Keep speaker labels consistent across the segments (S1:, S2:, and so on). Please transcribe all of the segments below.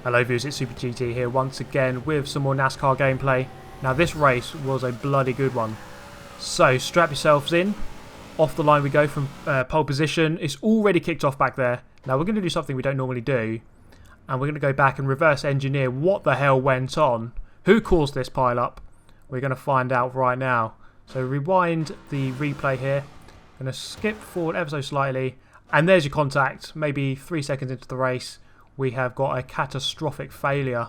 S1: Hello viewers, it's Super GT here once again with some more NASCAR gameplay. Now this race was a bloody good one. So strap yourselves in. Off the line we go from pole position. It's already kicked off back there. Now we're going to do something we don't normally do. And we're going to go back and reverse engineer what the hell went on. Who caused this pile up? We're going to find out right now. So rewind the replay here. I'm going to skip forward ever so slightly. And there's your contact. Maybe 3 seconds into the race. We have got a catastrophic failure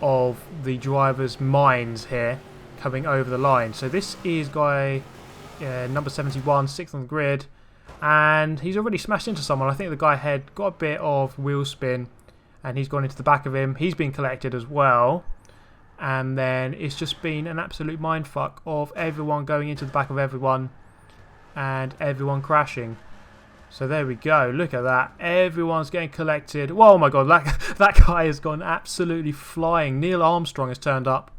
S1: of the driver's minds here coming over the line. So this is guy number 71, 6th on the grid, and he's already smashed into someone. I think the guy ahead got a bit of wheel spin and he's gone into the back of him. He's been collected as well, and then it's just been an absolute mindfuck of everyone going into the back of everyone and everyone crashing. So there we go, look at that, everyone's getting collected. Whoa, oh my god, that guy has gone absolutely flying. Neil Armstrong has turned up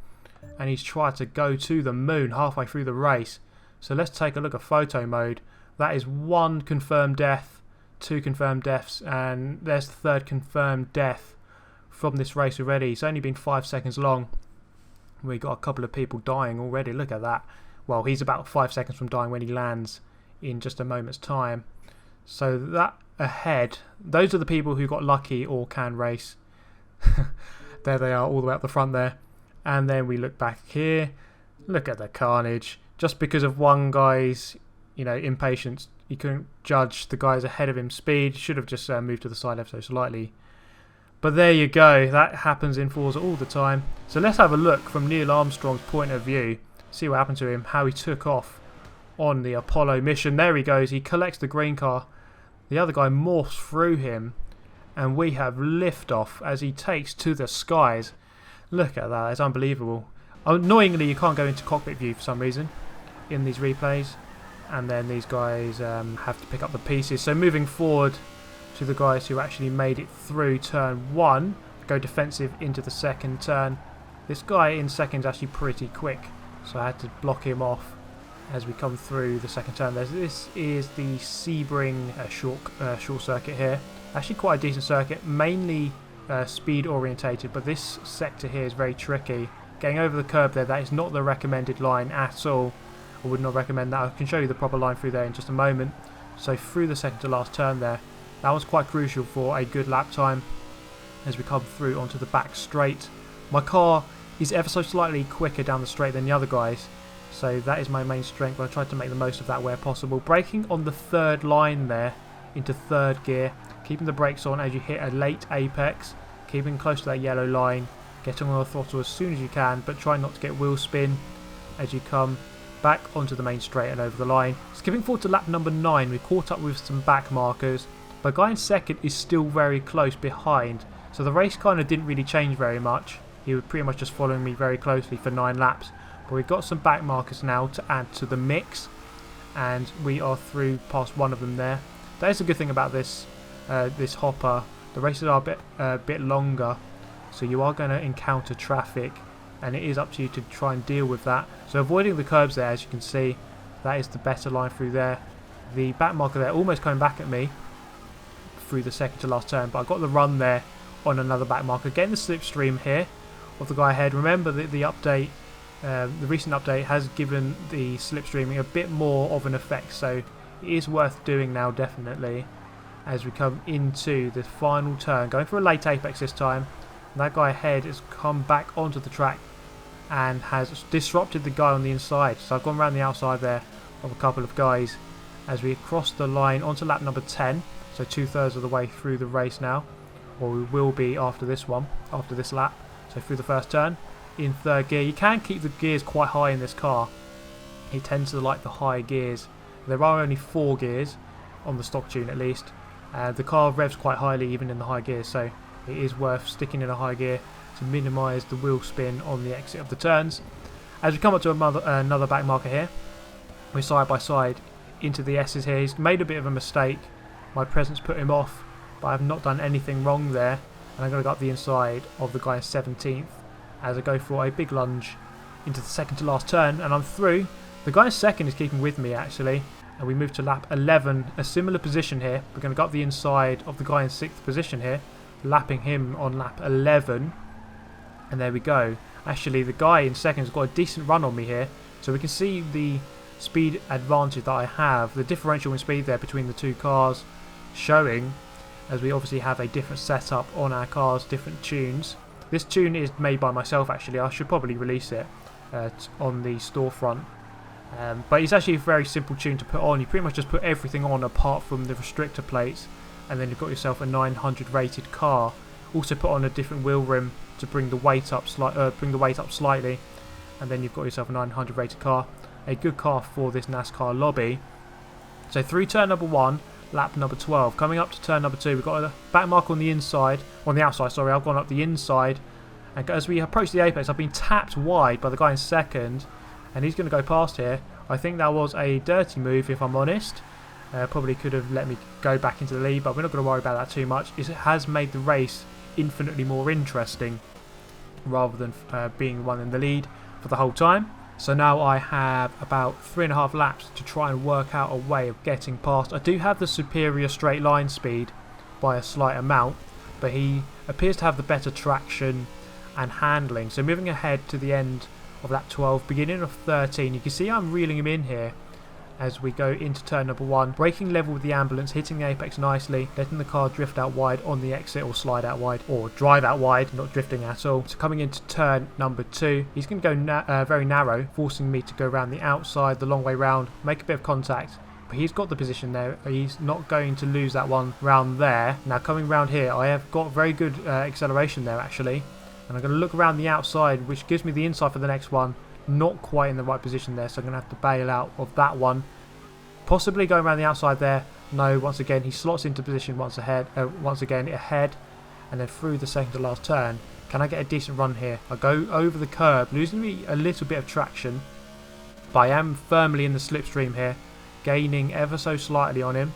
S1: and he's tried to go to the moon halfway through the race. So let's take a look at photo mode. That is 1 confirmed death, 2 confirmed deaths, and there's the 3rd confirmed death from this race already. It's only been 5 seconds long. We got a couple of people dying already, look at that. Well, he's about 5 seconds from dying when he lands in just a moment's time. So that ahead, those are the people who got lucky or can race. There they are, all the way up the front there. And then we look back here. Look at the carnage. Just because of one guy's, impatience, you couldn't judge the guys ahead of him speed. Should have just moved to the side ever so slightly. But there you go. That happens in Forza all the time. So let's have a look from Neil Armstrong's point of view. See what happened to him. How he took off on the Apollo mission. There he goes. He collects the green car. The other guy morphs through him, and we have liftoff as he takes to the skies. Look at that, it's unbelievable. Annoyingly, you can't go into cockpit view for some reason in these replays, and then these guys have to pick up the pieces. So moving forward to the guys who actually made it through turn 1, go defensive into the second turn. This guy in second is actually pretty quick, so I had to block him off as we come through the second turn. This is the Sebring short circuit here. Actually quite a decent circuit, mainly speed orientated, but this sector here is very tricky. Getting over the curb there, that is not the recommended line at all. I would not recommend that. I can show you the proper line through there in just a moment. So through the second to last turn there, that was quite crucial for a good lap time as we come through onto the back straight. My car is ever so slightly quicker down the straight than the other guys, so that is my main strength, but I tried to make the most of that where possible. Braking on the 3rd line there into 3rd gear, keeping the brakes on as you hit a late apex, keeping close to that yellow line, getting on the throttle as soon as you can, but try not to get wheel spin as you come back onto the main straight and over the line. Skipping forward to lap number 9, we caught up with some back markers, but guy in second is still very close behind, so the race kind of didn't really change very much. He was pretty much just following me very closely for 9 laps. But we've got some back markers now to add to the mix, and we are through past one of them there. That is a good thing about this this hopper. The races are a bit longer, so you are going to encounter traffic, and it is up to you to try and deal with that. So avoiding the curbs there, as you can see, that is the better line through there. The back marker there almost coming back at me through the second to last turn, but I got the run there on another back marker. Getting the slipstream here of the guy ahead. Remember that the update. The recent update has given the slipstreaming a bit more of an effect, so it is worth doing now definitely as we come into the final turn. Going for a late apex this time. That guy ahead has come back onto the track and has disrupted the guy on the inside. So I've gone around the outside there of a couple of guys as we cross the line onto lap number 10. So 2/3 of the way through the race now, or we will be after this one, after this lap. So through the first turn. In 3rd gear, you can keep the gears quite high in this car. It tends to like the higher gears. There are only 4 gears on the stock tune at least. The car revs quite highly even in the high gears, so it is worth sticking in a high gear to minimise the wheel spin on the exit of the turns. As we come up to another back marker here, we're side by side into the S's here. He's made a bit of a mistake. My presence put him off, but I have not done anything wrong there, and I'm going to go up the inside of the guy in 17th. As I go for a big lunge into the second to last turn, and I'm through. The guy in second is keeping with me actually, and we move to lap 11, a similar position here. We're going to go up the inside of the guy in 6th position here. lapping him on lap 11. And there we go. Actually, the guy in second has got a decent run on me here. So we can see the speed advantage that I have. The differential in speed there between the two cars showing, as we obviously have a different setup on our cars, different tunes. This tune is made by myself actually. I should probably release it on the storefront. But it's actually a very simple tune to put on. You pretty much just put everything on apart from the restrictor plates, and then you've got yourself a 900 rated car. Also put on a different wheel rim to bring the weight up slightly, and then you've got yourself a 900 rated car. A good car for this NASCAR lobby. So through turn number 1, lap number 12. Coming up to turn number 2, we've got a back mark on the outside, sorry. I've gone up the inside, and as we approach the apex, I've been tapped wide by the guy in second, and he's going to go past here. I think that was a dirty move, if I'm honest. Probably could have let me go back into the lead, but we're not going to worry about that too much. It has made the race infinitely more interesting, rather than being the one in the lead for the whole time. So now I have about 3.5 laps to try and work out a way of getting past. I do have the superior straight line speed by a slight amount, but he appears to have the better traction and handling. So moving ahead to the end of lap 12, beginning of 13, you can see I'm reeling him in here as we go into turn number 1. Braking level with the ambulance, hitting the apex nicely, letting the car drift out wide on the exit, or slide out wide, or drive out wide, not drifting at all. So coming into turn number 2, he's going to go very narrow, forcing me to go around the outside, the long way round, make a bit of contact. But he's got the position there. He's not going to lose that one round there. Now coming round here, I have got very good acceleration there actually. And I'm going to look around the outside, which gives me the inside for the next one. Not quite in the right position there, so I'm going to have to bail out of that one. Possibly going around the outside there. No, once again he slots into position once again ahead, and then through the second to last turn. Can I get a decent run here? I go over the curb, losing me a little bit of traction, but I am firmly in the slipstream here, gaining ever so slightly on him.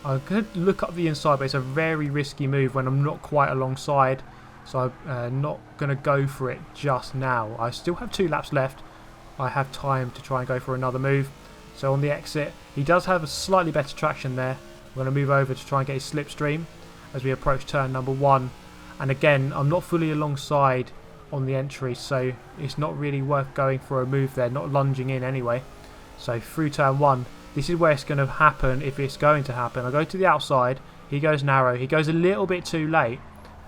S1: I could look up the inside, but it's a very risky move when I'm not quite alongside. So I'm not going to go for it just now. I still have 2 laps left. I have time to try and go for another move. So on the exit, he does have a slightly better traction there. I'm going to move over to try and get his slipstream as we approach turn number 1. And again, I'm not fully alongside on the entry, so it's not really worth going for a move there, not lunging in anyway. So through turn 1, this is where it's going to happen, if it's going to happen. I go to the outside, he goes narrow, he goes a little bit too late.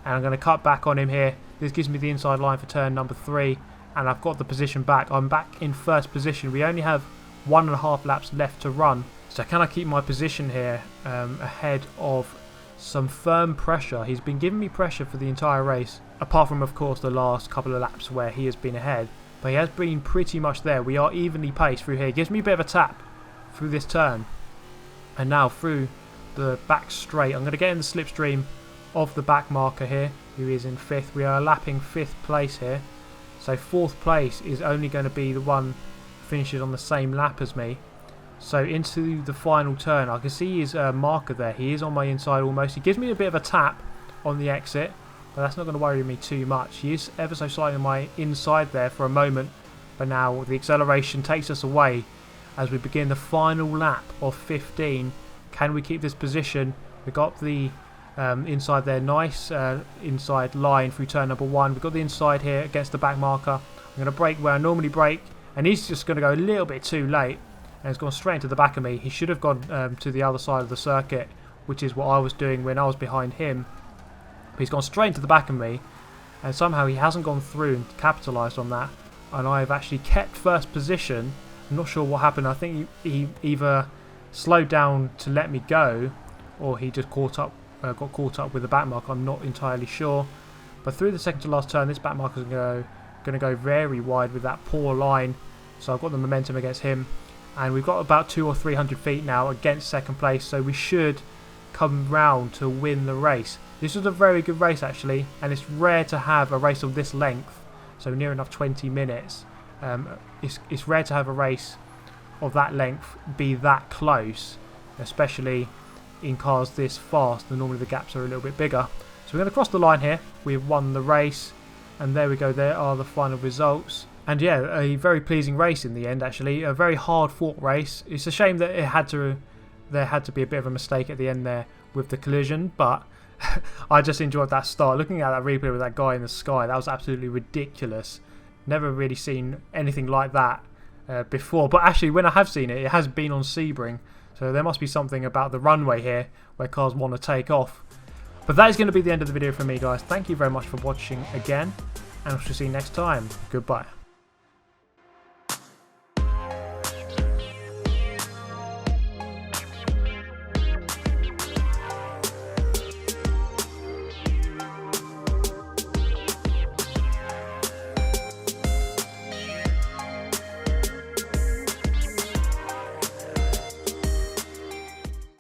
S1: And I'm going to cut back on him here. This gives me the inside line for turn number 3. And I've got the position back. I'm back in first position. We only have 1.5 laps left to run. So can I keep my position here ahead of some firm pressure? He's been giving me pressure for the entire race. Apart from, of course, the last couple of laps where he has been ahead. But he has been pretty much there. We are evenly paced through here. Gives me a bit of a tap through this turn. And now through the back straight. I'm going to get in the slipstream of the back marker here, who is in 5th. We are lapping 5th place here, so 4th place is only going to be the one finishes on the same lap as me. So into the final turn, I can see his marker there. He is on my inside almost. He gives me a bit of a tap on the exit, but that's not going to worry me too much. He is ever so slightly on my inside there for a moment, but now the acceleration takes us away as we begin the final lap of 15. Can we keep this position? We got the inside there, nice inside line through turn number 1. We've got the inside here against the back marker. I'm going to brake where I normally brake, and he's just going to go a little bit too late, and he's gone straight into the back of me. He should have gone to the other side of the circuit, which is what I was doing when I was behind him. But he's gone straight into the back of me, and somehow he hasn't gone through and capitalised on that, and I've actually kept first position. I'm not sure what happened. I think he either slowed down to let me go, or he just got caught up with the back mark. I'm not entirely sure, but through the second to last turn, this back marker is going to go very wide with that poor line, so I've got the momentum against him, and we've got about 200 or 300 feet now against second place, so we should come round to win the race. This was a very good race actually, and it's rare to have a race of this length, so near enough 20 minutes. It's rare to have a race of that length be that close, especially in cars this fast, and normally the gaps are a little bit bigger. So we're going to cross the line here. We've won the race, and there we go. There are the final results. And yeah, a very pleasing race in the end actually. A very hard fought race. It's a shame that there had to be a bit of a mistake at the end there with the collision, but I just enjoyed that start. Looking at that replay with that guy in the sky, that was absolutely ridiculous. Never really seen anything like that before. But actually, when I have seen it, it has been on Sebring. So there must be something about the runway here where cars want to take off. But that is going to be the end of the video for me, guys. Thank you very much for watching again. And I shall see you next time. Goodbye.